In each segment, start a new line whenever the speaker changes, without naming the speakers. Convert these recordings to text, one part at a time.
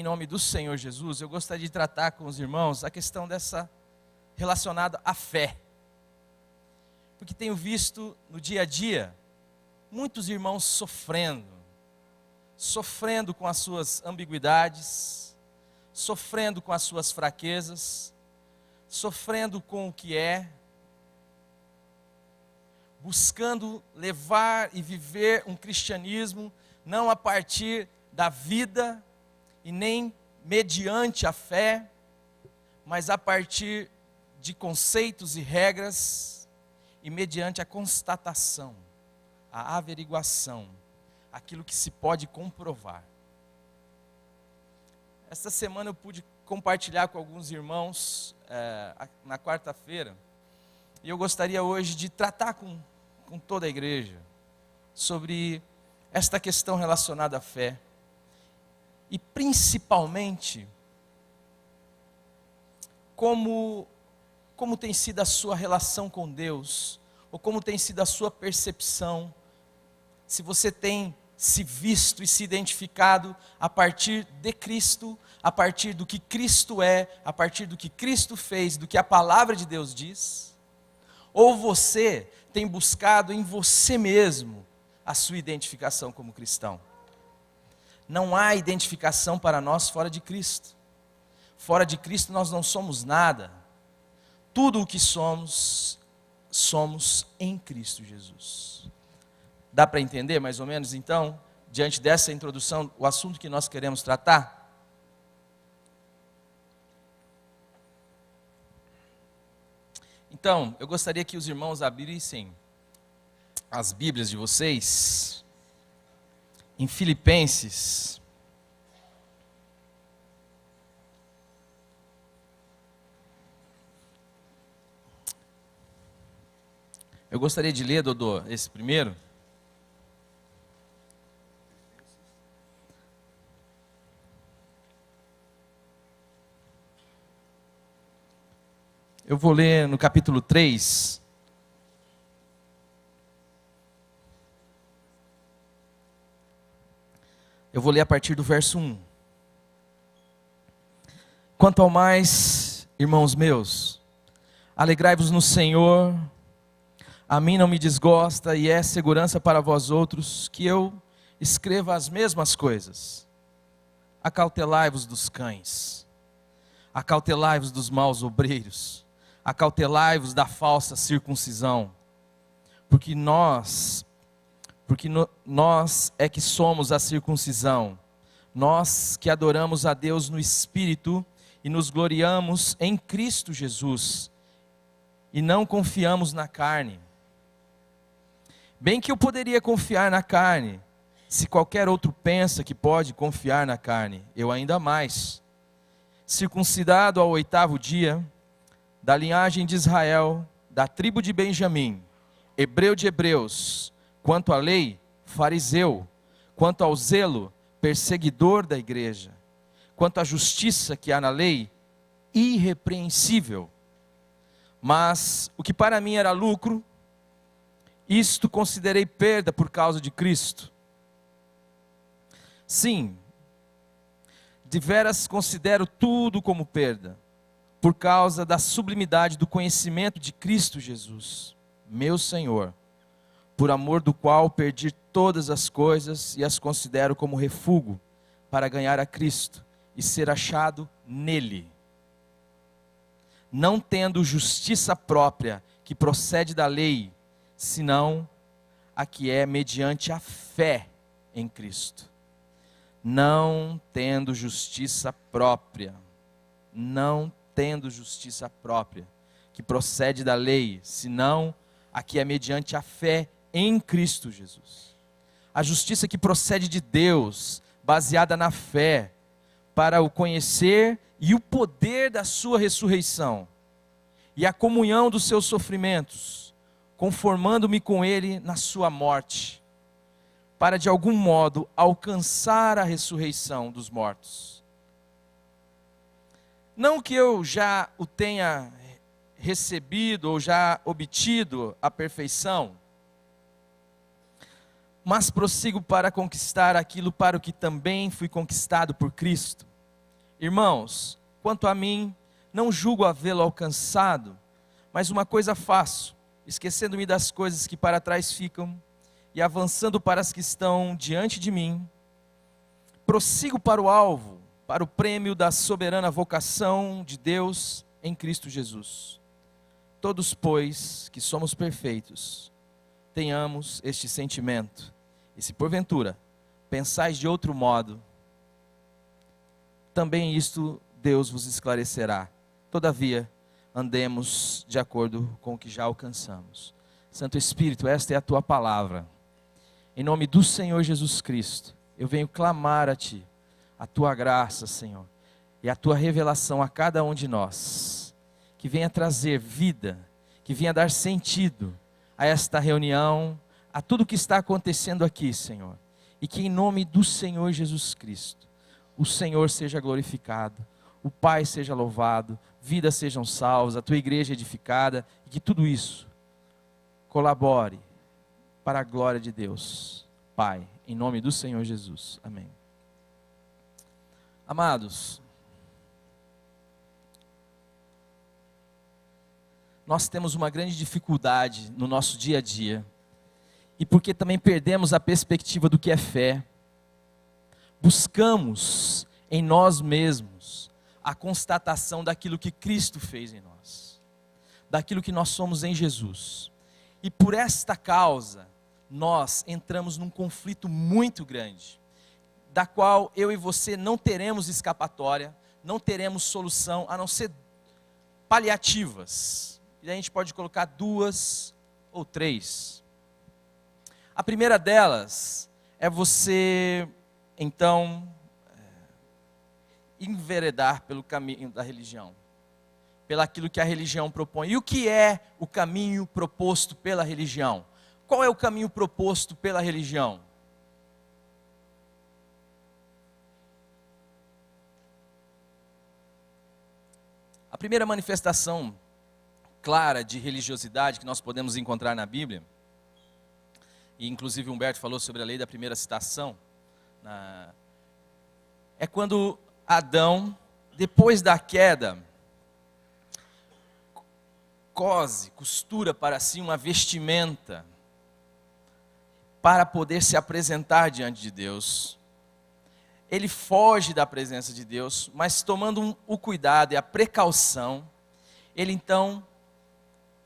nome do Senhor Jesus, eu gostaria de tratar com os irmãos a questão relacionada à fé. Porque tenho visto no dia a dia, muitos irmãos sofrendo com as suas ambiguidades, sofrendo com as suas fraquezas, sofrendo com o que é, buscando levar e viver um cristianismo não a partir da vida e nem mediante a fé, mas a partir de conceitos e regras e mediante a constatação, a averiguação, aquilo que se pode comprovar. Esta semana eu pude compartilhar com alguns irmãos na quarta-feira, e eu gostaria hoje de tratar com toda a igreja sobre esta questão relacionada à fé, e principalmente como tem sido a sua relação com Deus, ou como tem sido a sua percepção, se você tem se visto e se identificado a partir de Cristo, a partir do que Cristo é, a partir do que Cristo fez, do que a palavra de Deus diz, ou você tem buscado em você mesmo a sua identificação como cristão. Não há identificação para nós fora de Cristo. Fora de Cristo nós não somos nada. Tudo o que somos, somos em Cristo Jesus. Dá para entender mais ou menos então, diante dessa introdução, o assunto que nós queremos tratar? Então, eu gostaria que os irmãos abrissem as Bíblias de vocês em Filipenses. Eu gostaria de ler, Dodô, esse primeiro. Eu vou ler no capítulo 3. Eu vou ler a partir do verso 1. Quanto ao mais, irmãos meus, alegrai-vos no Senhor. A mim não me desgosta e é segurança para vós outros que eu escreva as mesmas coisas. Acautelai-vos dos cães, acautelai-vos dos maus obreiros, acautelai-vos da falsa circuncisão, porque nós é que somos a circuncisão, nós que adoramos a Deus no Espírito e nos gloriamos em Cristo Jesus, e não confiamos na carne. Bem que eu poderia confiar na carne, se qualquer outro pensa que pode confiar na carne, eu ainda mais. Circuncidado ao 8º dia, da linhagem de Israel, da tribo de Benjamim, hebreu de hebreus, quanto à lei, fariseu, quanto ao zelo, perseguidor da igreja, quanto à justiça que há na lei, irrepreensível. Mas o que para mim era lucro, isto considerei perda por causa de Cristo. Sim, deveras considero tudo como perda, por causa da sublimidade do conhecimento de Cristo Jesus, meu Senhor, por amor do qual perdi todas as coisas e as considero como refúgio para ganhar a Cristo e ser achado nele, não tendo justiça própria que procede da lei, senão a que é mediante a fé em Cristo. Não tendo justiça própria, que procede da lei, senão a que é mediante a fé em Cristo Jesus. A justiça que procede de Deus, baseada na fé, para o conhecer e o poder da sua ressurreição, e a comunhão dos seus sofrimentos, conformando-me com ele na sua morte, para de algum modo alcançar a ressurreição dos mortos. Não que eu já o tenha recebido ou já obtido a perfeição, mas prossigo para conquistar aquilo para o que também fui conquistado por Cristo. Irmãos, quanto a mim, não julgo havê-lo alcançado, mas uma coisa faço, esquecendo-me das coisas que para trás ficam e avançando para as que estão diante de mim, prossigo para o alvo, para o prêmio da soberana vocação de Deus em Cristo Jesus. Todos, pois, que somos perfeitos, tenhamos este sentimento, e se porventura pensais de outro modo, também isto Deus vos esclarecerá. Todavia, andemos de acordo com o que já alcançamos. Santo Espírito, esta é a tua palavra. Em nome do Senhor Jesus Cristo, eu venho clamar a ti, a tua graça, Senhor, e a tua revelação a cada um de nós, que venha trazer vida, que venha dar sentido a esta reunião, a tudo que está acontecendo aqui, Senhor, e que em nome do Senhor Jesus Cristo, o Senhor seja glorificado, o Pai seja louvado, vidas sejam salvas, a tua igreja edificada, e que tudo isso colabore para a glória de Deus, Pai, em nome do Senhor Jesus, amém. Amados, nós temos uma grande dificuldade no nosso dia a dia, e porque também perdemos a perspectiva do que é fé, buscamos em nós mesmos a constatação daquilo que Cristo fez em nós, daquilo que nós somos em Jesus, e por esta causa, nós entramos num conflito muito grande, da qual eu e você não teremos escapatória, não teremos solução, a não ser paliativas, e a gente pode colocar 2 ou 3. A primeira delas é você, então, enveredar pelo caminho da religião, pelaquilo que a religião propõe. E o que é o caminho proposto pela religião? Qual é o caminho proposto pela religião? A primeira manifestação clara de religiosidade que nós podemos encontrar na Bíblia, e inclusive Humberto falou sobre a lei da primeira citação, é quando Adão, depois da queda, costura para si uma vestimenta, para poder se apresentar diante de Deus. Ele foge da presença de Deus, mas tomando o cuidado e a precaução, ele então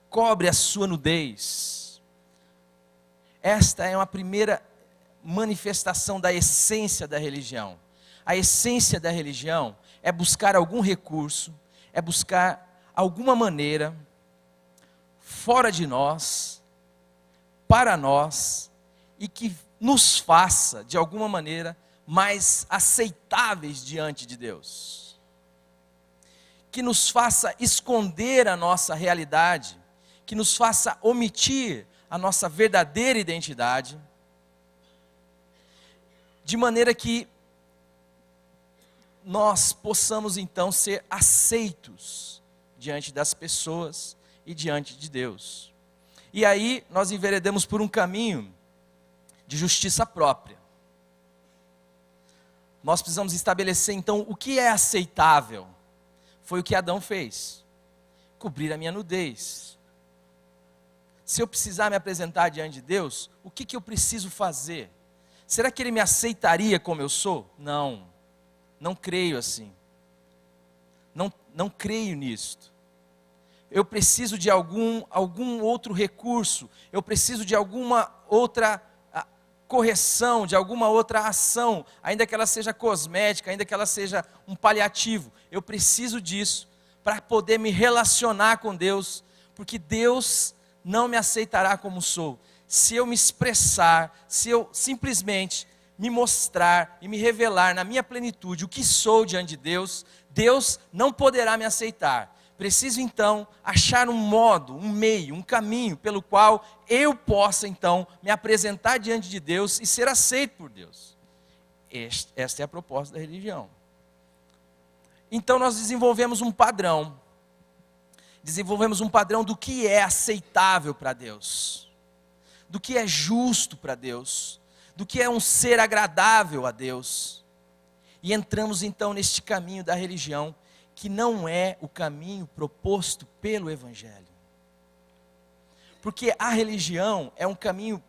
cobre a sua nudez. Esta é uma primeira manifestação da essência da religião. A essência da religião é buscar algum recurso, é buscar alguma maneira, fora de nós, para nós, e que nos faça, de alguma maneira, mais aceitáveis diante de Deus. Que nos faça esconder a nossa realidade, que nos faça omitir a nossa verdadeira identidade, de maneira que nós possamos então ser aceitos diante das pessoas e diante de Deus. E aí nós enveredamos por um caminho de justiça própria. Nós precisamos estabelecer então o que é aceitável. Foi o que Adão fez: cobrir a minha nudez. Se eu precisar me apresentar diante de Deus, o que eu preciso fazer? Será que Ele me aceitaria como eu sou? Não, não creio assim. Não creio nisto. Eu preciso de algum outro recurso, eu preciso de alguma outra correção, de alguma outra ação, ainda que ela seja cosmética, ainda que ela seja um paliativo. Eu preciso disso para poder me relacionar com Deus, porque Deus não me aceitará como sou. Se eu me expressar, se eu simplesmente me mostrar e me revelar na minha plenitude o que sou diante de Deus, Deus não poderá me aceitar. Preciso então achar um modo, um meio, um caminho pelo qual eu possa então me apresentar diante de Deus e ser aceito por Deus. Esta é a proposta da religião. Então nós desenvolvemos um padrão do que é aceitável para Deus, do que é justo para Deus, do que é um ser agradável a Deus. E entramos então neste caminho da religião, que não é o caminho proposto pelo Evangelho. Porque a religião é um caminho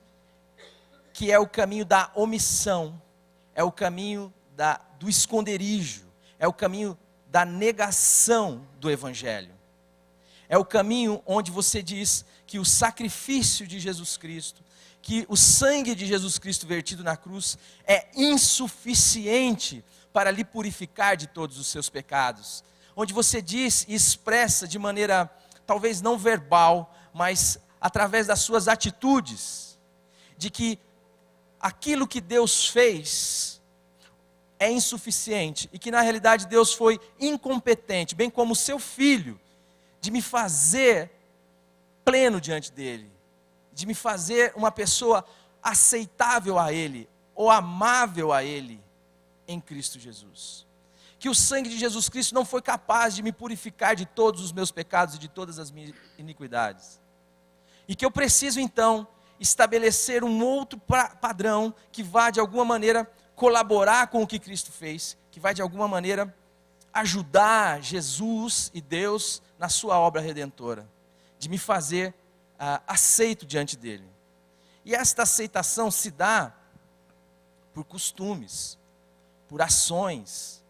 que é o caminho da omissão, é o caminho do esconderijo, é o caminho da negação do Evangelho. É o caminho onde você diz que o sacrifício de Jesus Cristo, que o sangue de Jesus Cristo vertido na cruz é insuficiente para lhe purificar de todos os seus pecados. Onde você diz e expressa de maneira talvez não verbal, mas através das suas atitudes, de que aquilo que Deus fez é insuficiente e que na realidade Deus foi incompetente, bem como o seu filho, de me fazer pleno diante dele, de me fazer uma pessoa aceitável a ele, ou amável a ele, em Cristo Jesus. Que o sangue de Jesus Cristo não foi capaz de me purificar de todos os meus pecados e de todas as minhas iniquidades. E que eu preciso então estabelecer um outro padrão que vá de alguma maneira colaborar com o que Cristo fez, que vai de alguma maneira ajudar Jesus e Deus na sua obra redentora, de me fazer aceito diante dele. E esta aceitação se dá por costumes, por ações,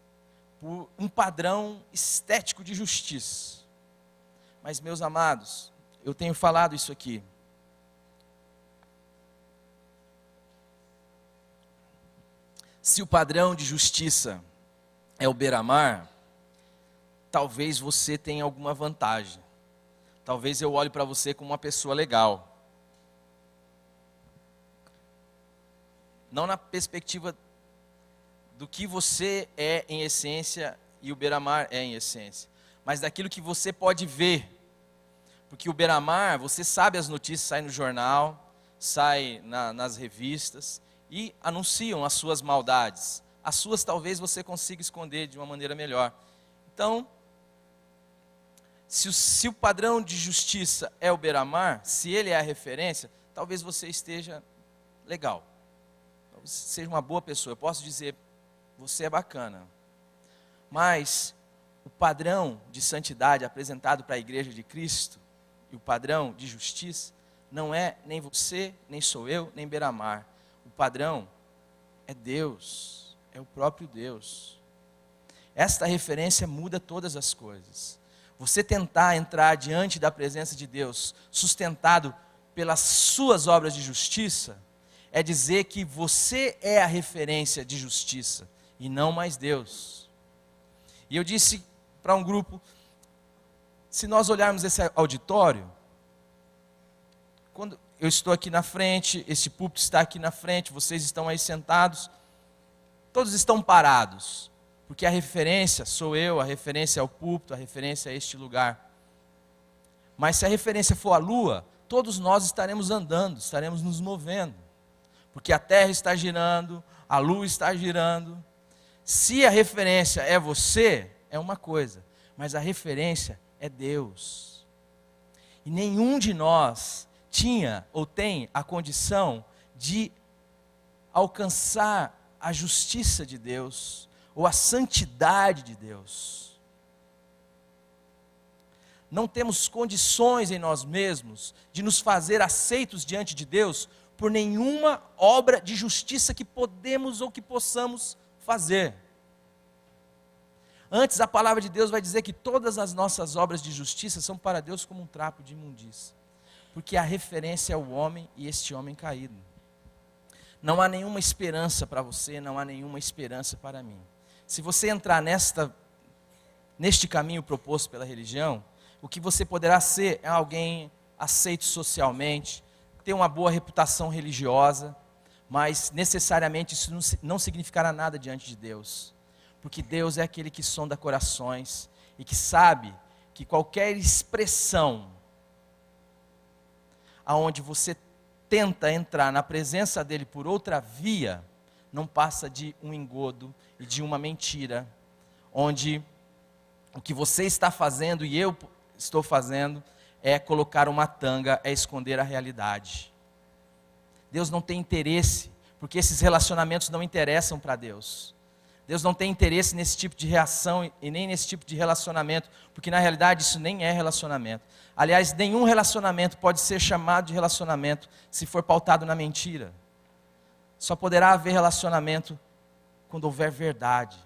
por um padrão estético de justiça. Mas, meus amados, eu tenho falado isso aqui. Se o padrão de justiça é o beira-mar, talvez você tenha alguma vantagem. Talvez eu olhe para você como uma pessoa legal. Não na perspectiva do que você é em essência e o beira-mar é em essência, mas daquilo que você pode ver. Porque o beira-mar, você sabe as notícias, sai no jornal, sai nas revistas e anunciam as suas maldades. As suas talvez você consiga esconder de uma maneira melhor. Então, se o padrão de justiça é o beira-mar, se ele é a referência, talvez você esteja legal. Talvez seja uma boa pessoa. Eu posso dizer, você é bacana. Mas o padrão de santidade apresentado para a igreja de Cristo, e o padrão de justiça, não é nem você, nem sou eu, nem beira-mar. O padrão é Deus, é o próprio Deus. Esta referência muda todas as coisas. Você tentar entrar diante da presença de Deus, sustentado pelas suas obras de justiça, é dizer que você é a referência de justiça, e não mais Deus. E eu disse para um grupo, se nós olharmos esse auditório, quando eu estou aqui na frente, esse púlpito está aqui na frente, vocês estão aí sentados, todos estão parados, porque a referência sou eu, a referência é o púlpito, a referência é este lugar. Mas se a referência for a lua, todos nós estaremos andando, estaremos nos movendo, porque a terra está girando, a lua está girando. Se a referência é você, é uma coisa, mas a referência é Deus. E nenhum de nós tinha ou tem a condição de alcançar a justiça de Deus, ou a santidade de Deus. Não temos condições em nós mesmos de nos fazer aceitos diante de Deus por nenhuma obra de justiça que podemos ou que possamos fazer. Antes, a palavra de Deus vai dizer que todas as nossas obras de justiça são para Deus como um trapo de imundícia, porque a referência é o homem e este homem caído. Não há nenhuma esperança para você, não há nenhuma esperança para mim. Se você entrar neste caminho proposto pela religião, o que você poderá ser é alguém aceito socialmente, ter uma boa reputação religiosa, mas necessariamente isso não significará nada diante de Deus. Porque Deus é aquele que sonda corações e que sabe que qualquer expressão aonde você tenta entrar na presença dele por outra via, não passa de um engodo e de uma mentira, onde o que você está fazendo e eu estou fazendo é colocar uma tanga, é esconder a realidade. Deus não tem interesse, porque esses relacionamentos não interessam para Deus. Deus não tem interesse nesse tipo de reação e nem nesse tipo de relacionamento, porque na realidade isso nem é relacionamento. Aliás, nenhum relacionamento pode ser chamado de relacionamento se for pautado na mentira. Só poderá haver relacionamento quando houver verdade.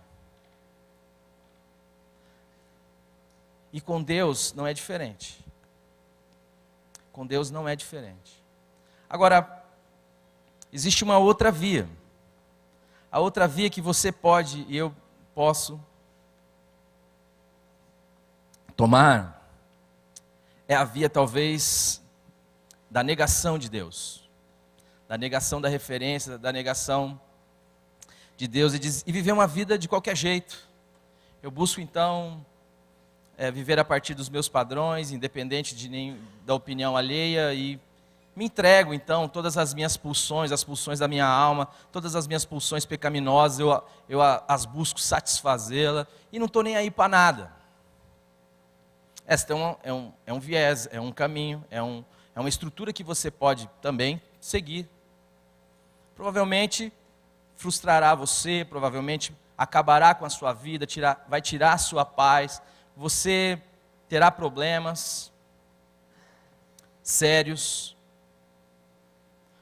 E com Deus não é diferente. Com Deus não é diferente. Agora, existe uma outra via. A outra via que você pode e eu posso tomar é a via talvez da negação de Deus, da negação da referência, da negação de Deus e viver uma vida de qualquer jeito. Eu busco então viver a partir dos meus padrões, independente da opinião alheia, e me entrego então todas as minhas pulsões, as pulsões da minha alma, todas as minhas pulsões pecaminosas, eu as busco satisfazê-la e não estou nem aí para nada. Esta é um viés, é um caminho, é uma estrutura que você pode também seguir. Provavelmente frustrará você, provavelmente acabará com a sua vida, vai tirar a sua paz, você terá problemas sérios,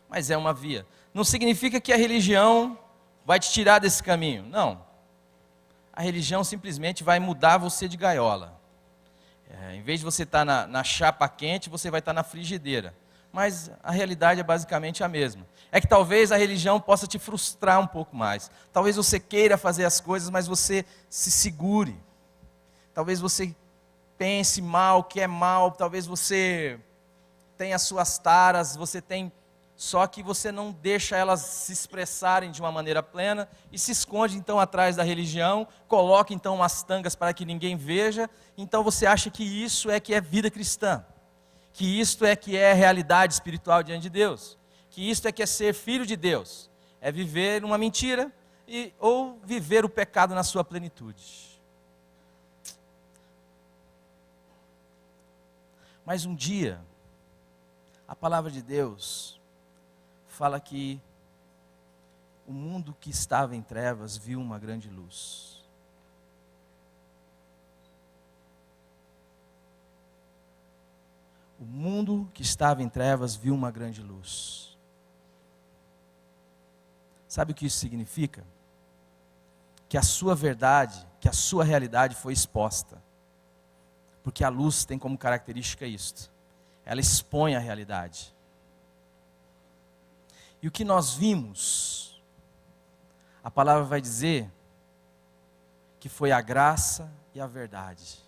mas é uma via. Não significa que a religião vai te tirar desse caminho, não. A religião simplesmente vai mudar você de gaiola. Em vez de você estar na chapa quente, você vai estar na frigideira. Mas a realidade é basicamente a mesma. É que talvez a religião possa te frustrar um pouco mais. Talvez você queira fazer as coisas, mas você se segure. Talvez você pense mal, que é mal. Talvez você tenha as suas taras, só que você não deixa elas se expressarem de uma maneira plena e se esconde então atrás da religião, coloca então umas tangas para que ninguém veja. Então você acha que isso é que é vida cristã, que isto é que é realidade espiritual diante de Deus, que isto é que é ser filho de Deus, é viver uma mentira ou viver o pecado na sua plenitude. Mas um dia, a palavra de Deus fala que o mundo que estava em trevas viu uma grande luz. O mundo que estava em trevas viu uma grande luz. Sabe o que isso significa? Que a sua verdade, que a sua realidade foi exposta. Porque a luz tem como característica isto. Ela expõe a realidade. E o que nós vimos, a palavra vai dizer que foi a graça e a verdade.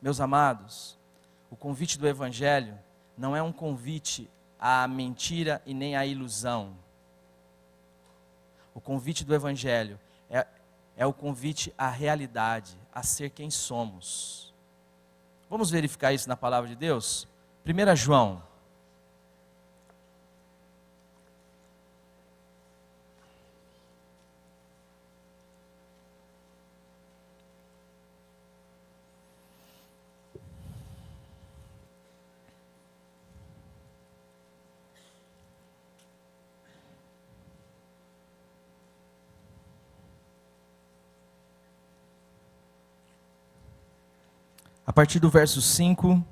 Meus amados, o convite do Evangelho não é um convite à mentira e nem à ilusão. O convite do Evangelho é o convite à realidade, a ser quem somos. Vamos verificar isso na palavra de Deus? 1 João. A partir do verso 5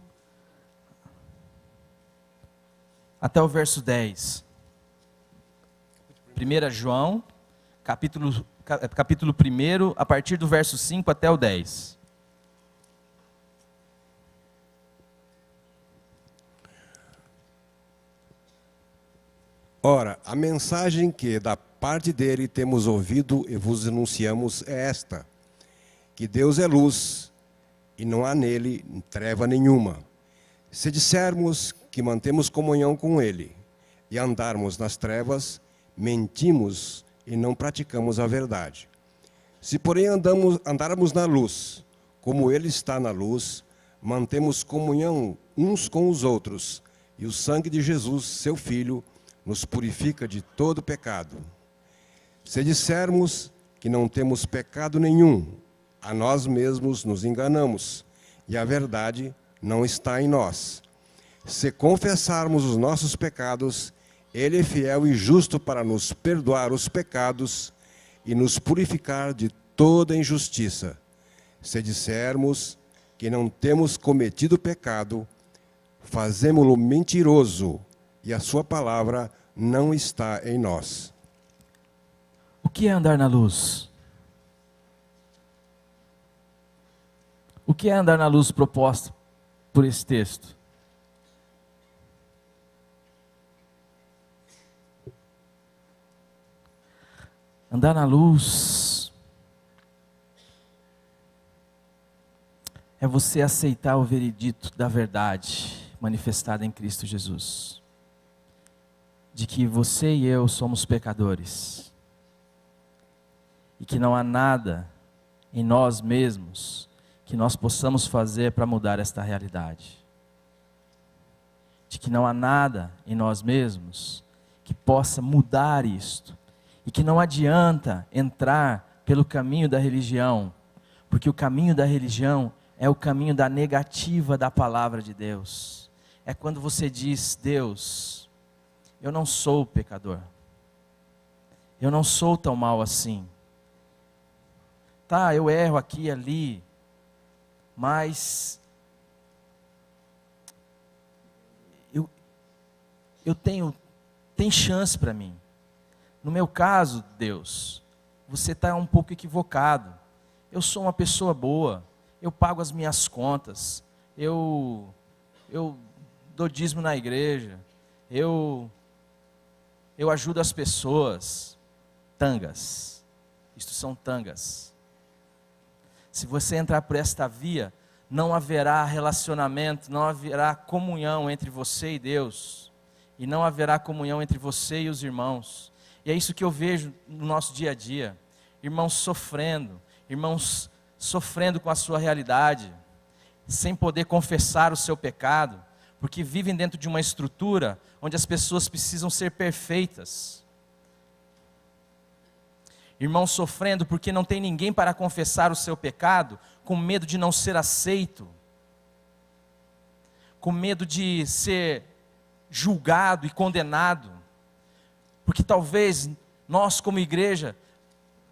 até o verso 10. 1 João, capítulo 1, a partir do verso 5 até o 10.
Ora, a mensagem que da parte dele temos ouvido e vos anunciamos é esta: que Deus é luz, e não há nele treva nenhuma. Se dissermos que mantemos comunhão com ele e andarmos nas trevas, mentimos e não praticamos a verdade. Se porém andarmos na luz, como ele está na luz, mantemos comunhão uns com os outros, e o sangue de Jesus, seu Filho, nos purifica de todo pecado. Se dissermos que não temos pecado nenhum, a nós mesmos nos enganamos, e a verdade não está em nós. Se confessarmos os nossos pecados, ele é fiel e justo para nos perdoar os pecados e nos purificar de toda injustiça. Se dissermos que não temos cometido pecado, fazemo-lo mentiroso, e a sua palavra não está em nós.
O que é andar na luz? O que é andar na luz proposto por esse texto? Andar na luz é você aceitar o veredito da verdade manifestada em Cristo Jesus, de que você e eu somos pecadores, e que não há nada em nós mesmos que nós possamos fazer para mudar esta realidade, de que não há nada em nós mesmos que possa mudar isto, e que não adianta entrar pelo caminho da religião, porque o caminho da religião é o caminho da negativa da palavra de Deus. É quando você diz: Deus, eu não sou pecador, eu não sou tão mal assim. Tá, eu erro aqui e ali, mas tem chance para mim. No meu caso, Deus, você está um pouco equivocado. Eu sou uma pessoa boa, eu pago as minhas contas, eu dou dízimo na igreja, eu ajudo as pessoas. Tangas, isto são tangas. Se você entrar por esta via, não haverá relacionamento, não haverá comunhão entre você e Deus, e não haverá comunhão entre você e os irmãos. E é isso que eu vejo no nosso dia a dia, irmãos sofrendo com a sua realidade, sem poder confessar o seu pecado, porque vivem dentro de uma estrutura onde as pessoas precisam ser perfeitas. Irmãos sofrendo porque não tem ninguém para confessar o seu pecado, com medo de não ser aceito, com medo de ser julgado e condenado, porque talvez nós como igreja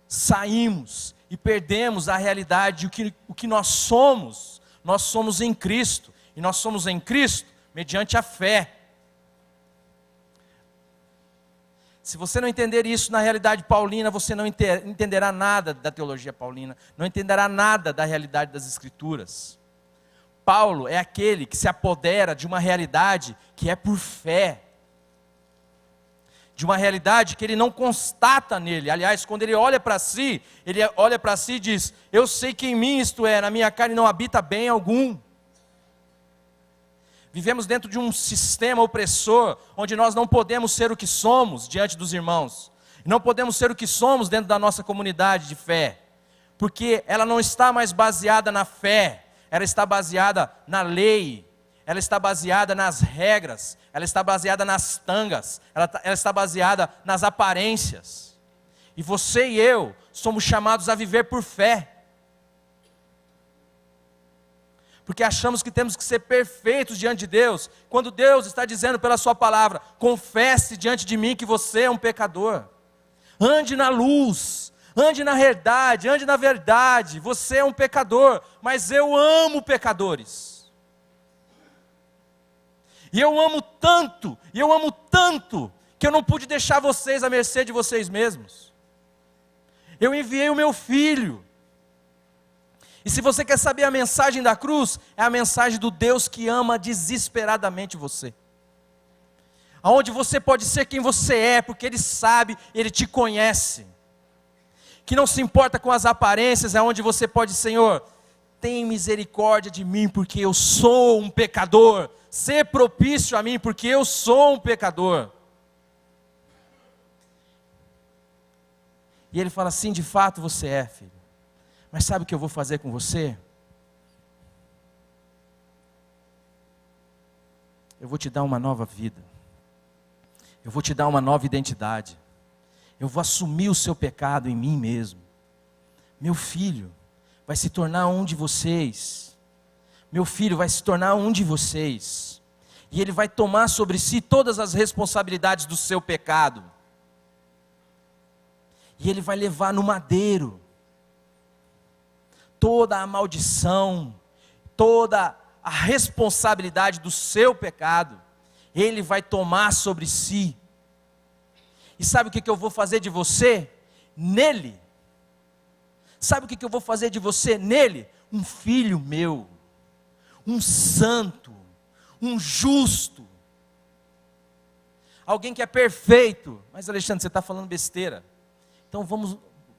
saímos e perdemos a realidade de o que nós somos em Cristo, e nós somos em Cristo mediante a fé. Se você não entender isso na realidade paulina, você não entenderá nada da teologia paulina, não entenderá nada da realidade das Escrituras. Paulo é aquele que se apodera de uma realidade que é por fé, de uma realidade que ele não constata nele. Aliás, quando ele olha para si e diz: eu sei que em mim, isto é, na minha carne não habita bem algum. Vivemos dentro de um sistema opressor, onde nós não podemos ser o que somos diante dos irmãos, não podemos ser o que somos dentro da nossa comunidade de fé, porque ela não está mais baseada na fé, ela está baseada na lei, ela está baseada nas regras, ela está baseada nas tangas, ela está baseada nas aparências. E você e eu somos chamados a viver por fé, porque achamos que temos que ser perfeitos diante de Deus, quando Deus está dizendo pela sua palavra: confesse diante de mim que você é um pecador, ande na luz, ande na verdade, você é um pecador, mas eu amo pecadores. E eu amo tanto, que eu não pude deixar vocês à mercê de vocês mesmos. Eu enviei o meu filho. E se você quer saber a mensagem da cruz, é a mensagem do Deus que ama desesperadamente você. Aonde você pode ser quem você é, porque Ele sabe, Ele te conhece. Que não se importa com as aparências, é onde você pode: Senhor, tem misericórdia de mim, porque eu sou um pecador. Ser propício a mim, porque eu sou um pecador. E Ele fala assim: de fato você é, filho. Mas sabe o que eu vou fazer com você? Eu vou te dar uma nova vida. Eu vou te dar uma nova identidade. Eu vou assumir o seu pecado em mim mesmo. Meu filho vai se tornar um de vocês. Meu filho vai se tornar um de vocês. E ele vai tomar sobre si todas as responsabilidades do seu pecado. E Ele vai levar no madeiro toda a maldição, toda a responsabilidade do seu pecado. Ele vai tomar sobre si. E sabe o que eu vou fazer de você? Nele. Sabe o que eu vou fazer de você? Nele. Um filho meu. Um santo. Um justo. Alguém que é perfeito. Mas Alexandre, você está falando besteira. Então vamos,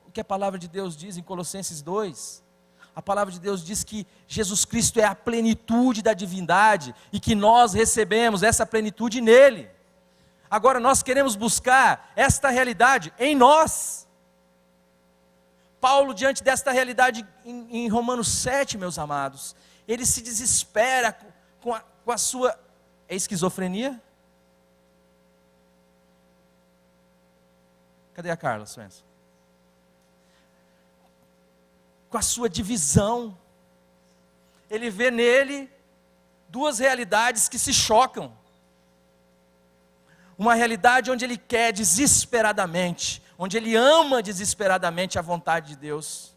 o que a palavra de Deus diz em Colossenses 2? A palavra de Deus diz que Jesus Cristo é a plenitude da divindade e que nós recebemos essa plenitude nele. Agora nós queremos buscar esta realidade em nós. Paulo, diante desta realidade em Romanos 7, meus amados, ele se desespera com a sua esquizofrenia. Cadê a Carla, Swenson? Com a sua divisão. Ele vê nele duas realidades que se chocam. Uma realidade onde ele quer desesperadamente, onde ele ama desesperadamente a vontade de Deus.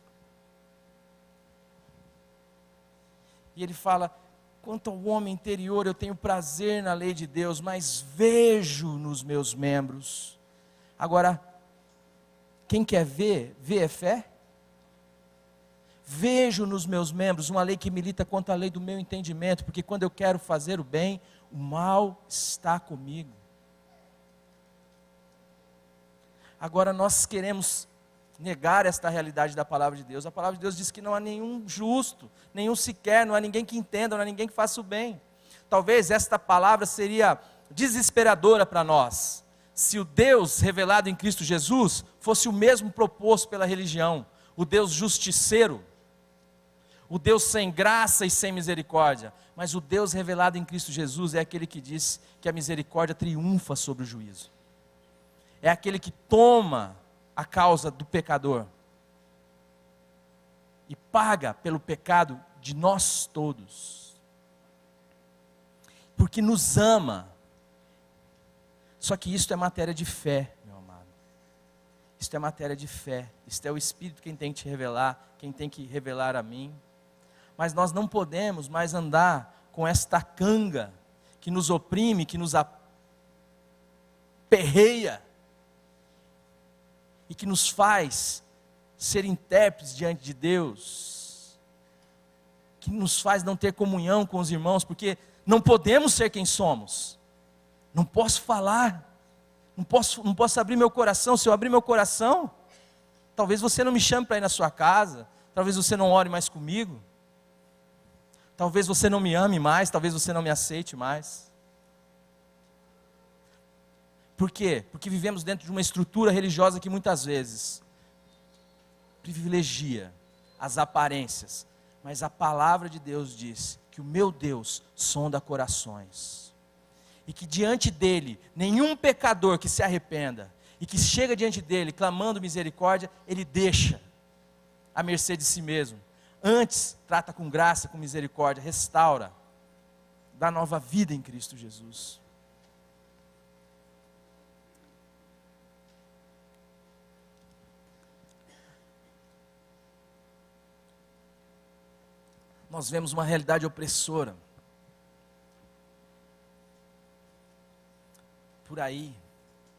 E ele fala: quanto ao homem interior, eu tenho prazer na lei de Deus, mas vejo nos meus membros. Agora, quem quer ver, ver é fé? Vejo nos meus membros uma lei que milita contra a lei do meu entendimento, porque quando eu quero fazer o bem, o mal está comigo. Agora nós queremos negar esta realidade da palavra de Deus. A palavra de Deus diz que não há nenhum justo, nenhum sequer, não há ninguém que entenda, não há ninguém que faça o bem. Talvez esta palavra seria desesperadora para nós, se o Deus revelado em Cristo Jesus fosse o mesmo proposto pela religião, o Deus justiceiro, o Deus sem graça e sem misericórdia. Mas o Deus revelado em Cristo Jesus é aquele que diz que a misericórdia triunfa sobre o juízo. É aquele que toma a causa do pecador e paga pelo pecado de nós todos, porque nos ama. Só que isso é matéria de fé, meu amado. Isso é matéria de fé. Isso é o Espírito quem tem que te revelar, quem tem que revelar a mim. Mas nós não podemos mais andar com esta canga que nos oprime, que nos aperreia e que nos faz ser intérpretes diante de Deus, que nos faz não ter comunhão com os irmãos, porque não podemos ser quem somos. Não posso falar, não posso abrir meu coração. Se eu abrir meu coração, talvez você não me chame para ir na sua casa, talvez você não ore mais comigo, talvez você não me ame mais, talvez você não me aceite mais. Por quê? Porque vivemos dentro de uma estrutura religiosa que muitas vezes privilegia as aparências, mas a palavra de Deus diz que o meu Deus sonda corações, e que diante dele, nenhum pecador que se arrependa, e que chega diante dele clamando misericórdia, ele deixa à mercê de si mesmo. Antes, trata com graça, com misericórdia, restaura, dá nova vida em Cristo Jesus. Nós vemos uma realidade opressora por aí,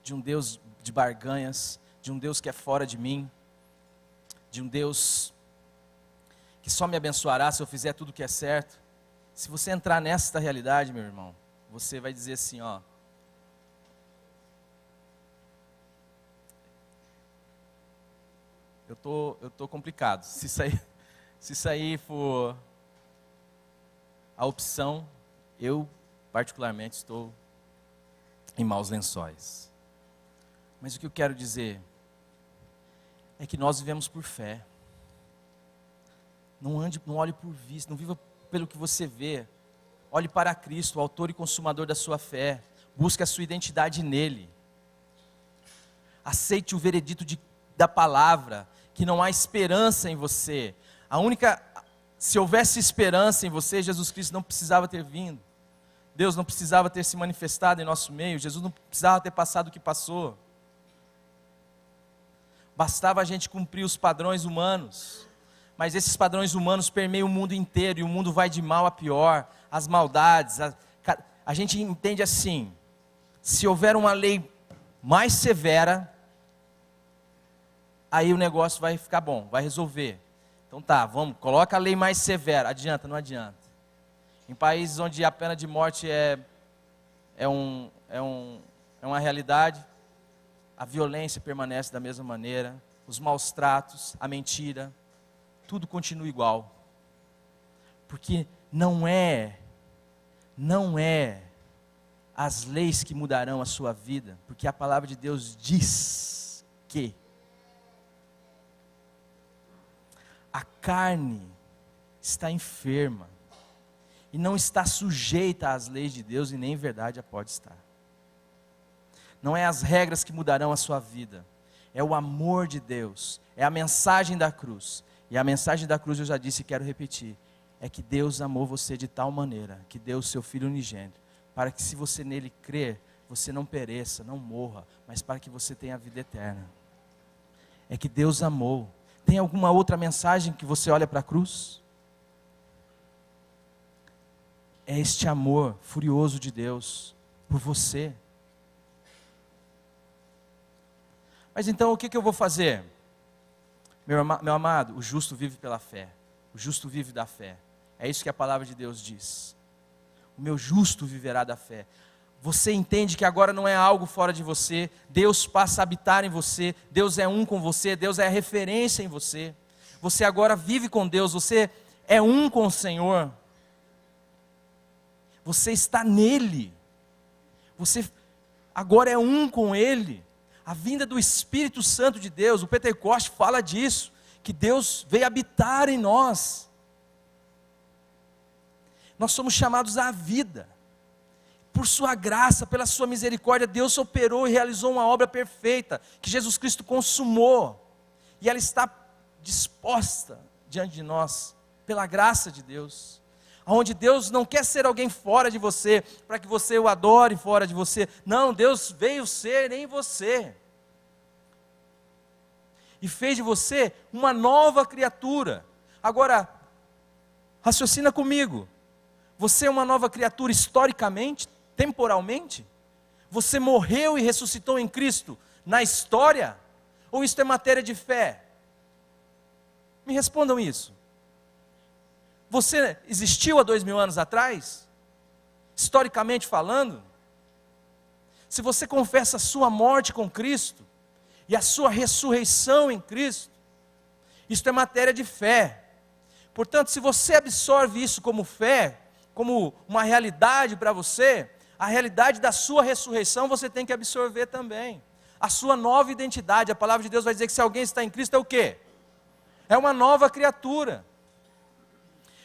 de um Deus de barganhas, de um Deus que é fora de mim, de um Deus que só me abençoará se eu fizer tudo o que é certo. Se você entrar nesta realidade, meu irmão, você vai dizer assim, ó: eu tô complicado. Se isso aí for a opção, eu particularmente estou em maus lençóis. Mas o que eu quero dizer é que nós vivemos por fé. Não olhe por vista, não viva pelo que você vê. Olhe para Cristo, o autor e consumador da sua fé. Busque a sua identidade nele. Aceite o veredito da palavra, que não há esperança em você. Se houvesse esperança em você, Jesus Cristo não precisava ter vindo. Deus não precisava ter se manifestado em nosso meio. Jesus não precisava ter passado o que passou. bastava a gente cumprir os padrões humanos, mas esses padrões humanos permeiam o mundo inteiro, e o mundo vai de mal a pior, as maldades, a gente entende assim, se houver uma lei mais severa, aí o negócio vai ficar bom, vai resolver. Então tá, vamos, coloca a lei mais severa, adianta, não adianta. Em países onde a pena de morte é uma realidade, a violência permanece da mesma maneira, os maus tratos, a mentira, tudo continua igual. Porque não é as leis que mudarão a sua vida, porque a palavra de Deus diz que a carne está enferma e não está sujeita às leis de Deus, e nem em verdade a pode estar. Não é as regras que mudarão a sua vida, é o amor de Deus, é a mensagem da cruz. E a mensagem da cruz, eu já disse e quero repetir, é que Deus amou você de tal maneira, que deu o seu Filho unigênito, para que se você nele crer, você não pereça, não morra, mas para que você tenha a vida eterna. É que Deus amou. Tem alguma outra mensagem que você olha para a cruz? É este amor furioso de Deus por você. Mas então o que eu vou fazer? Meu amado, o justo vive pela fé. O justo vive da fé. É isso que a palavra de Deus diz. O meu justo viverá da fé. Você entende que agora não é algo fora de você. Deus passa a habitar em você. Deus é um com você. Deus é a referência em você. Você agora vive com Deus. Você é um com o Senhor. Você está nele. Você agora é um com Ele. A vinda do Espírito Santo de Deus, o Pentecoste fala disso, que Deus veio habitar em nós. Nós somos chamados à vida. Por sua graça, pela sua misericórdia, Deus operou e realizou uma obra perfeita, que Jesus Cristo consumou. E ela está disposta diante de nós, pela graça de Deus. Onde Deus não quer ser alguém fora de você, para que você o adore fora de você. Não, Deus veio ser em você. E fez de você uma nova criatura. Agora, raciocina comigo. Você é uma nova criatura historicamente, temporalmente? Você morreu e ressuscitou em Cristo na história? Ou isso é matéria de fé? Me respondam isso. Você existiu há 2000 anos atrás? Historicamente falando? Se você confessa a sua morte com Cristo e a sua ressurreição em Cristo, isso é matéria de fé. Portanto, se você absorve isso como fé, como uma realidade para você, a realidade da sua ressurreição você tem que absorver também. A sua nova identidade, a palavra de Deus vai dizer que se alguém está em Cristo é o quê? É uma nova criatura.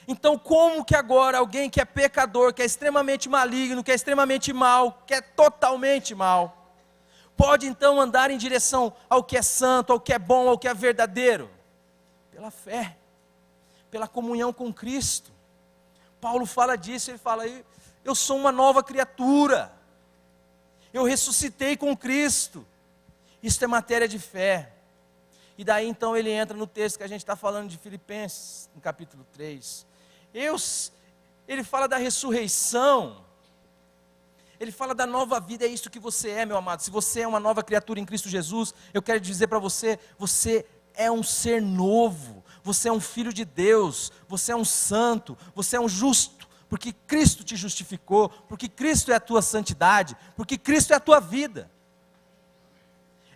Então como que agora alguém que é pecador, que é extremamente maligno, que é extremamente mal, que é totalmente mal, pode então andar em direção ao que é santo, ao que é bom, ao que é verdadeiro? Pela fé, pela comunhão com Cristo. Paulo fala disso, ele fala, eu sou uma nova criatura, eu ressuscitei com Cristo. Isso é matéria de fé. E daí então ele entra no texto que a gente está falando de Filipenses, no capítulo 3. Ele fala da ressurreição, ele fala da nova vida, é isso que você é, meu amado. Se você é uma nova criatura em Cristo Jesus, eu quero dizer para você, você é um ser novo, você é um filho de Deus, você é um santo, você é um justo, porque Cristo te justificou, porque Cristo é a tua santidade, porque Cristo é a tua vida.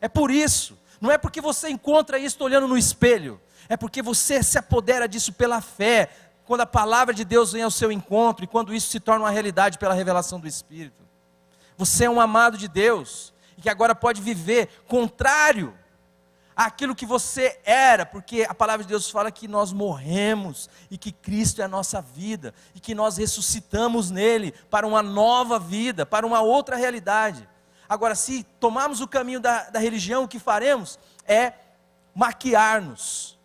É por isso, não é porque você encontra isso olhando no espelho, é porque você se apodera disso pela fé, quando a palavra de Deus vem ao seu encontro, e quando isso se torna uma realidade pela revelação do Espírito. Você é um amado de Deus, e que agora pode viver contrário àquilo que você era, porque a palavra de Deus fala que nós morremos, e que Cristo é a nossa vida, e que nós ressuscitamos nele, para uma nova vida, para uma outra realidade. Agora, se tomarmos o caminho da religião, o que faremos é maquiar-nos.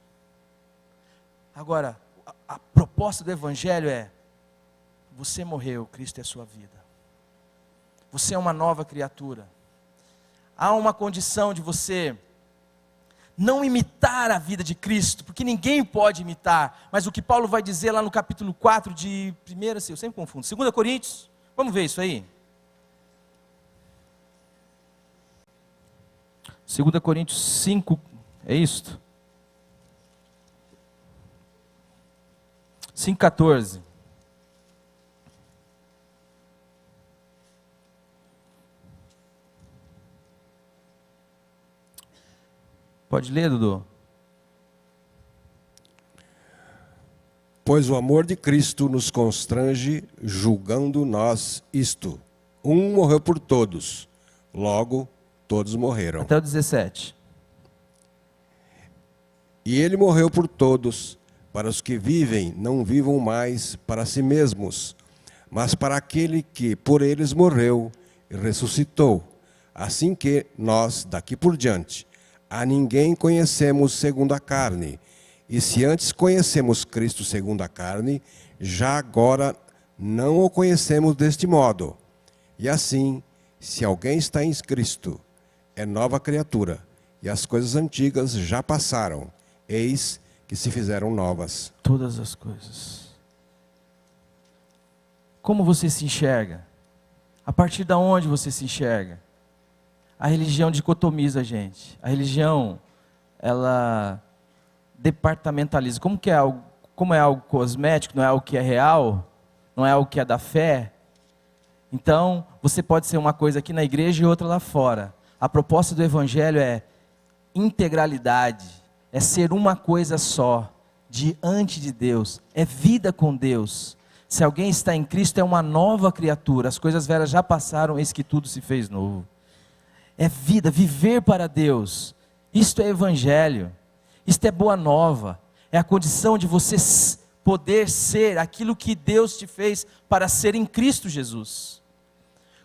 Agora, a proposta do Evangelho é, você morreu, Cristo é a sua vida. Você é uma nova criatura. Há uma condição de você não imitar a vida de Cristo, porque ninguém pode imitar, mas o que Paulo vai dizer lá no capítulo 4 de 1, eu sempre confundo, 2 Coríntios, vamos ver isso aí? 2 Coríntios 5, é isto? 5,14. Pode ler, Dudu?
Pois o amor de Cristo nos constrange, julgando nós isto: um morreu por todos, logo todos morreram.
Até o 17.
E ele morreu por todos, para os que vivem não vivam mais para si mesmos, mas para aquele que por eles morreu e ressuscitou. Assim que nós, daqui por diante, a ninguém conhecemos segundo a carne. E se antes conhecemos Cristo segundo a carne, já agora não o conhecemos deste modo. E assim, se alguém está em Cristo, é nova criatura, e as coisas antigas já passaram, eis que se fizeram novas.
Todas as coisas. Como você se enxerga? A partir de onde você se enxerga? A religião dicotomiza a gente. A religião, ela departamentaliza. Como é algo cosmético, não é algo que é real, não é algo que é da fé. Então, você pode ser uma coisa aqui na igreja e outra lá fora. A proposta do evangelho é integralidade, é ser uma coisa só, diante de Deus, é vida com Deus. Se alguém está em Cristo, é uma nova criatura, as coisas velhas já passaram, eis que tudo se fez novo. É vida, viver para Deus. Isto é evangelho, isto é boa nova, é a condição de você poder ser aquilo que Deus te fez para ser em Cristo Jesus.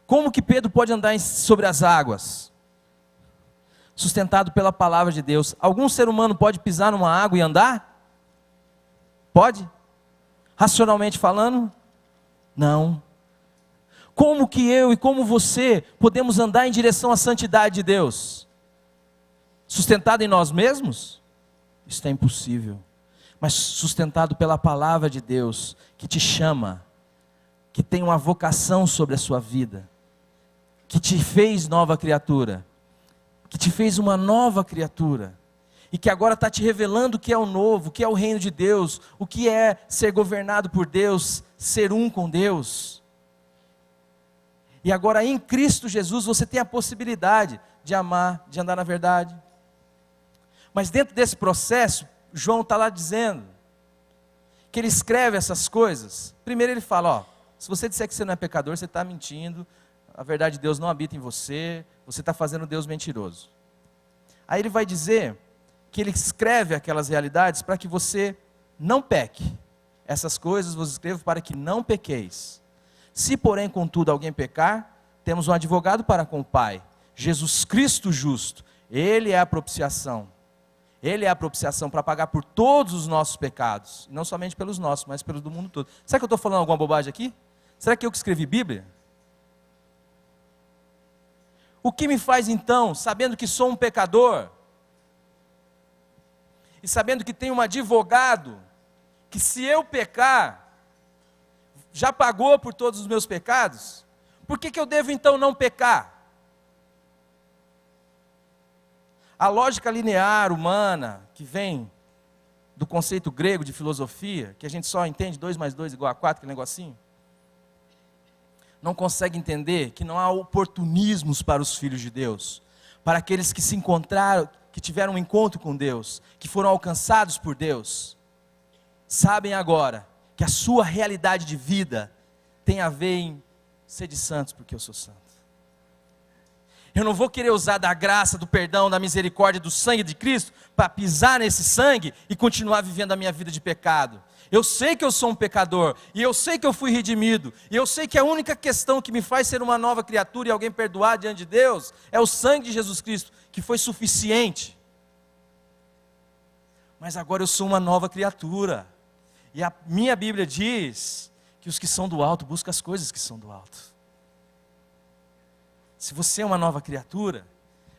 Como que Pedro pode andar sobre as águas? Sustentado pela palavra de Deus. Algum ser humano pode pisar numa água e andar? Pode? Racionalmente falando? Não. Como que eu e como você podemos andar em direção à santidade de Deus? Sustentado em nós mesmos? Isso é impossível. Mas sustentado pela palavra de Deus, que te chama, que tem uma vocação sobre a sua vida, que te fez nova criatura, que te fez uma nova criatura, e que agora está te revelando o que é o novo, o que é o reino de Deus, o que é ser governado por Deus, ser um com Deus. E agora em Cristo Jesus você tem a possibilidade de amar, de andar na verdade. Mas dentro desse processo, João está lá dizendo, que ele escreve essas coisas. Primeiro ele fala, se você disser que você não é pecador, você está mentindo, a verdade de Deus não habita em você, você está fazendo Deus mentiroso. Aí ele vai dizer que ele escreve aquelas realidades para que você não peque. Essas coisas vos escrevo para que não pequeis. Se porém contudo alguém pecar, temos um advogado para com o Pai, Jesus Cristo justo. Ele é a propiciação. Ele é a propiciação para pagar por todos os nossos pecados. Não somente pelos nossos, mas pelos do mundo todo. Será que eu estou falando alguma bobagem aqui? Será que eu que escrevi Bíblia? O que me faz então, sabendo que sou um pecador, e sabendo que tenho um advogado, que se eu pecar, já pagou por todos os meus pecados, por que eu devo então não pecar? A lógica linear, humana, que vem do conceito grego de filosofia, que a gente só entende 2 mais 2 igual a 4, aquele negocinho, não consegue entender que não há oportunismos para os filhos de Deus, para aqueles que se encontraram, que tiveram um encontro com Deus, que foram alcançados por Deus, sabem agora que a sua realidade de vida tem a ver em ser de santos, porque eu sou santo. Eu não vou querer usar da graça, do perdão, da misericórdia, do sangue de Cristo, para pisar nesse sangue e continuar vivendo a minha vida de pecado. Eu sei que eu sou um pecador, e eu sei que eu fui redimido, e eu sei que a única questão que me faz ser uma nova criatura e alguém perdoar diante de Deus, é o sangue de Jesus Cristo, que foi suficiente. Mas agora eu sou uma nova criatura, e a minha Bíblia diz que os que são do alto buscam as coisas que são do alto. Se você é uma nova criatura,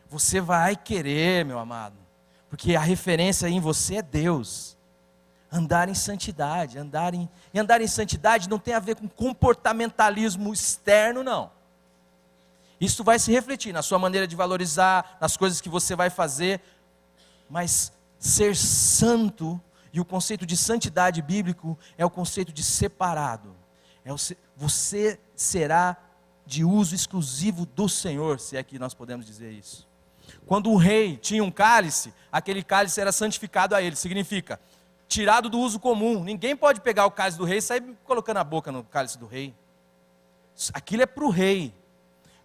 você vai querer, meu amado, Porque a referência em você é Deus. Andar em santidade, e andar em santidade não tem a ver com comportamentalismo externo, não. Isso vai se refletir na sua maneira de valorizar, nas coisas que você vai fazer, mas ser santo, e o conceito de santidade bíblico é o conceito de separado. Você será de uso exclusivo do Senhor, se é que nós podemos dizer isso. Quando o rei tinha um cálice, aquele cálice era santificado a ele, significa tirado do uso comum. Ninguém pode pegar o cálice do rei e sair colocando a boca no cálice do rei. Aquilo é para o rei.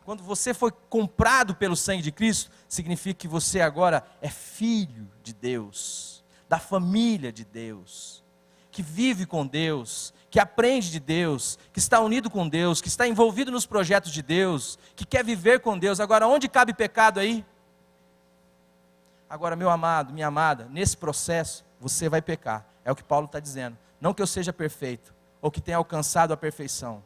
Quando você foi comprado pelo sangue de Cristo, significa que você agora é filho de Deus, da família de Deus, que vive com Deus, que aprende de Deus, que está unido com Deus, que está envolvido nos projetos de Deus, que quer viver com Deus. Agora, onde cabe pecado aí? Agora, meu amado, minha amada, nesse processo, você vai pecar. É o que Paulo está dizendo. Não que eu seja perfeito, ou que tenha alcançado a perfeição.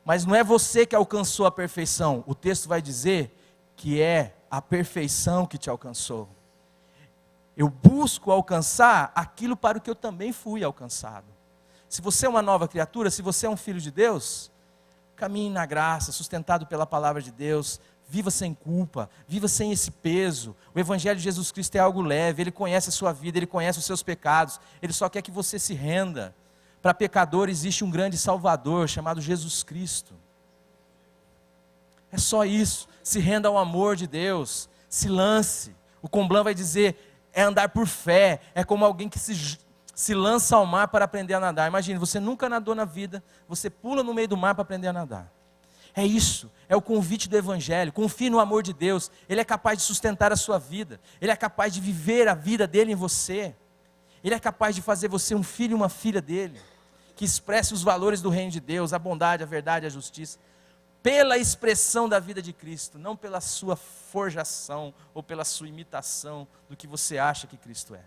Mas não é você que alcançou a perfeição. O texto vai dizer que é a perfeição que te alcançou. Eu busco alcançar aquilo para o que eu também fui alcançado. Se você é uma nova criatura, se você é um filho de Deus, caminhe na graça, sustentado pela palavra de Deus. Viva sem culpa, viva sem esse peso. O Evangelho de Jesus Cristo é algo leve, Ele conhece a sua vida, Ele conhece os seus pecados, Ele só quer que você se renda. Para pecador existe um grande Salvador chamado Jesus Cristo. É só isso, se renda ao amor de Deus, se lance. O Comblan vai dizer, é andar por fé, é como alguém que se lança ao mar para aprender a nadar. Imagine, você nunca nadou na vida, você pula no meio do mar para aprender a nadar. É isso, é o convite do Evangelho. Confie no amor de Deus, Ele é capaz de sustentar a sua vida, Ele é capaz de viver a vida dEle em você, Ele é capaz de fazer você um filho e uma filha dEle, que expresse os valores do reino de Deus, a bondade, a verdade, a justiça, pela expressão da vida de Cristo, não pela sua forjação, ou pela sua imitação do que você acha que Cristo é.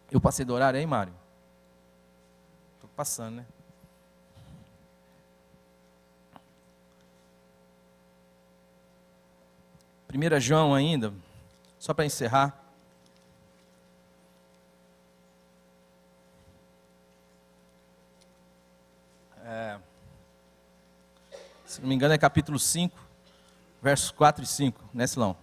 Eu passei do horário, hein, Mário? Estou passando, né? Primeira João ainda, só para encerrar. Se não me engano é capítulo 5, versos 4 e 5, né, Silão?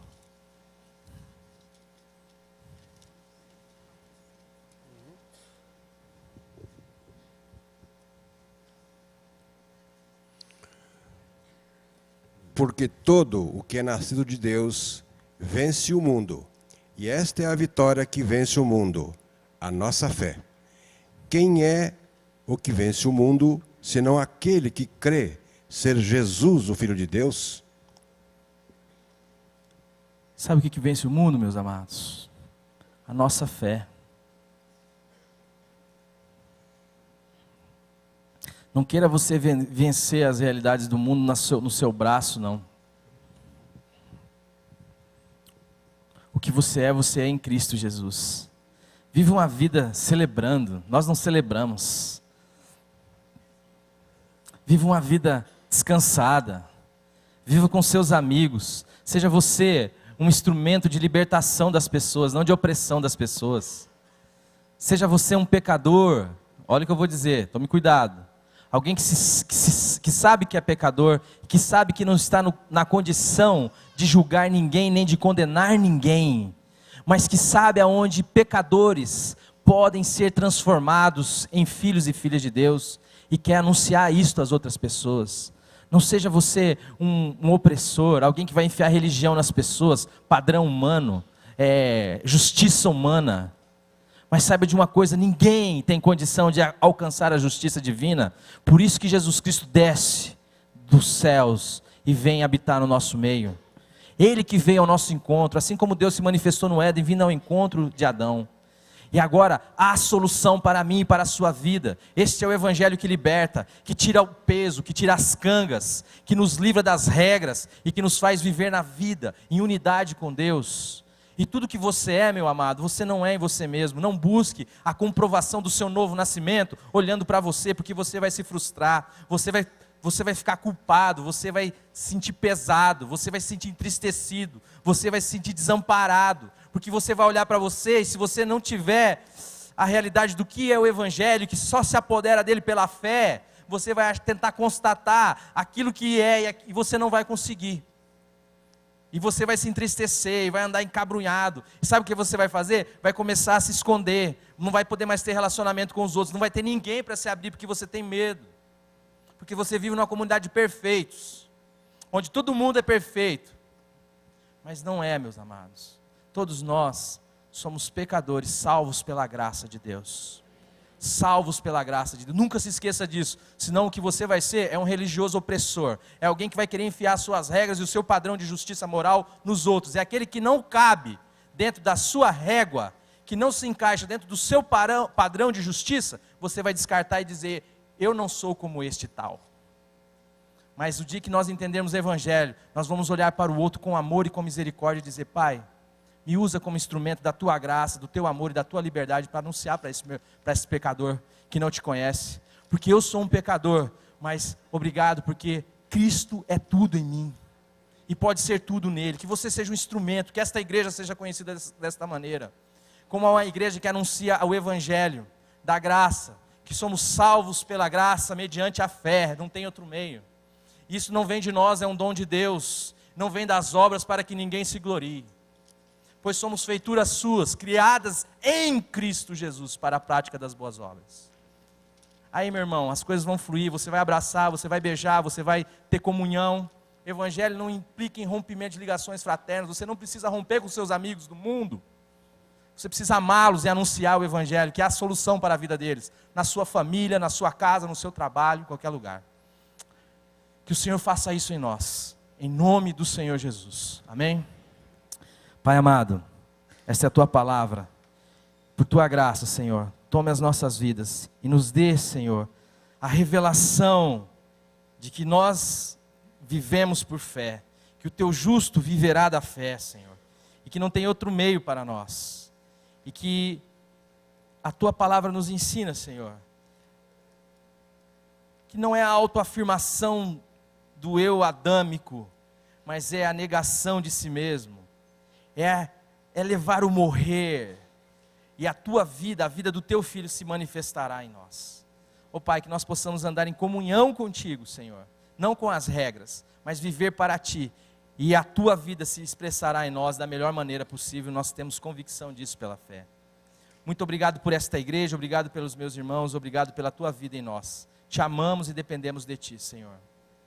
Porque todo o que é nascido de Deus vence o mundo. E esta é a vitória que vence o mundo, a nossa fé. Quem é o que vence o mundo, senão aquele que crê ser Jesus, o Filho de Deus?
Sabe o que vence o mundo, meus amados? A nossa fé. Não queira você vencer as realidades do mundo no seu braço, não. O que você é em Cristo Jesus. Viva uma vida celebrando. Nós não celebramos. Viva uma vida descansada. Viva com seus amigos. Seja você um instrumento de libertação das pessoas, não de opressão das pessoas. Seja você um pecador. Olha o que eu vou dizer, tome cuidado. Alguém que sabe que é pecador, que sabe que não está na condição de julgar ninguém, nem de condenar ninguém, mas que sabe aonde pecadores podem ser transformados em filhos e filhas de Deus, e quer anunciar isto às outras pessoas. Não seja você um opressor, alguém que vai enfiar religião nas pessoas, padrão humano, justiça humana. Mas saiba de uma coisa, ninguém tem condição de alcançar a justiça divina. Por isso que Jesus Cristo desce dos céus e vem habitar no nosso meio. Ele que veio ao nosso encontro, assim como Deus se manifestou no Éden, vindo ao encontro de Adão. E agora há solução para mim e para a sua vida. Este é o Evangelho que liberta, que tira o peso, que tira as cangas, que nos livra das regras e que nos faz viver na vida, em unidade com Deus. E tudo que você é, meu amado, você não é em você mesmo. Não busque a comprovação do seu novo nascimento olhando para você, porque você vai se frustrar, você vai ficar culpado, você vai se sentir pesado, você vai se sentir entristecido, você vai se sentir desamparado, Porque você vai olhar para você, e se você não tiver a realidade do que é o Evangelho, que só se apodera dele pela fé, você vai tentar constatar aquilo que é, e você não vai conseguir. E você vai se entristecer, e vai andar encabrunhado. E sabe o que você vai fazer? Vai começar a se esconder, não vai poder mais ter relacionamento com os outros, não vai ter ninguém para se abrir, porque você tem medo. Porque você vive numa comunidade de perfeitos, onde todo mundo é perfeito. Mas não é, meus amados. Todos nós somos pecadores, salvos pela graça de Deus. Salvos pela graça de Deus. Nunca se esqueça disso, senão o que você vai ser é um religioso opressor, é alguém que vai querer enfiar suas regras e o seu padrão de justiça moral nos outros, é aquele que não cabe dentro da sua régua, que não se encaixa dentro do seu padrão de justiça, você vai descartar e dizer, eu não sou como este tal. Mas o dia que nós entendermos o Evangelho, nós vamos olhar para o outro com amor e com misericórdia e dizer, Pai, me usa como instrumento da tua graça, do teu amor e da tua liberdade para anunciar para esse pecador que não te conhece. Porque eu sou um pecador, mas obrigado porque Cristo é tudo em mim. E pode ser tudo nele. Que você seja um instrumento, que esta igreja seja conhecida desta maneira. Como uma igreja que anuncia o Evangelho da graça, que somos salvos pela graça mediante a fé, não tem outro meio. Isso não vem de nós, é um dom de Deus. Não vem das obras para que ninguém se glorie. Pois somos feituras suas, criadas em Cristo Jesus para a prática das boas obras. Aí, meu irmão, as coisas vão fluir, você vai abraçar, você vai beijar, você vai ter comunhão. Evangelho não implica em rompimento de ligações fraternas, você não precisa romper com seus amigos do mundo. Você precisa amá-los e anunciar o Evangelho, que é a solução para a vida deles, na sua família, na sua casa, no seu trabalho, em qualquer lugar. Que o Senhor faça isso em nós, em nome do Senhor Jesus. Amém? Pai amado, esta é a tua palavra, por tua graça, Senhor, tome as nossas vidas e nos dê, Senhor, a revelação de que nós vivemos por fé, que o teu justo viverá da fé, Senhor, e que não tem outro meio para nós, e que a tua palavra nos ensina, Senhor, que não é a autoafirmação do eu adâmico, mas é a negação de si mesmo, é levar o morrer, e a tua vida, a vida do teu filho se manifestará em nós. Ó Pai, que nós possamos andar em comunhão contigo, Senhor, não com as regras, mas viver para ti, e a tua vida se expressará em nós da melhor maneira possível, nós temos convicção disso pela fé. Muito obrigado por esta igreja, obrigado pelos meus irmãos, obrigado pela tua vida em nós. Te amamos e dependemos de ti, Senhor.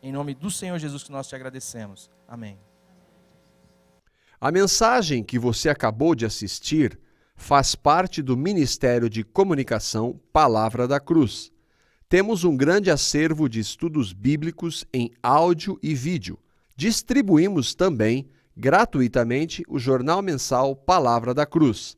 Em nome do Senhor Jesus que nós te agradecemos. Amém.
A mensagem que você acabou de assistir faz parte do Ministério de Comunicação Palavra da Cruz. Temos um grande acervo de estudos bíblicos em áudio e vídeo. Distribuímos também, gratuitamente, o jornal mensal Palavra da Cruz.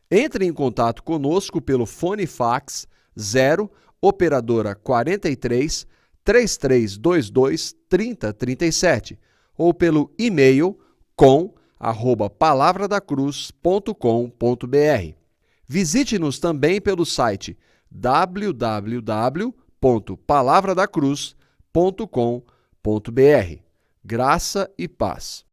Entre em contato conosco pelo fone fax 0 operadora 43 3322 3037 ou pelo e-mail com@palavradacruz.com.br. Visite-nos também pelo site www.palavradacruz.com.br. Graça e paz.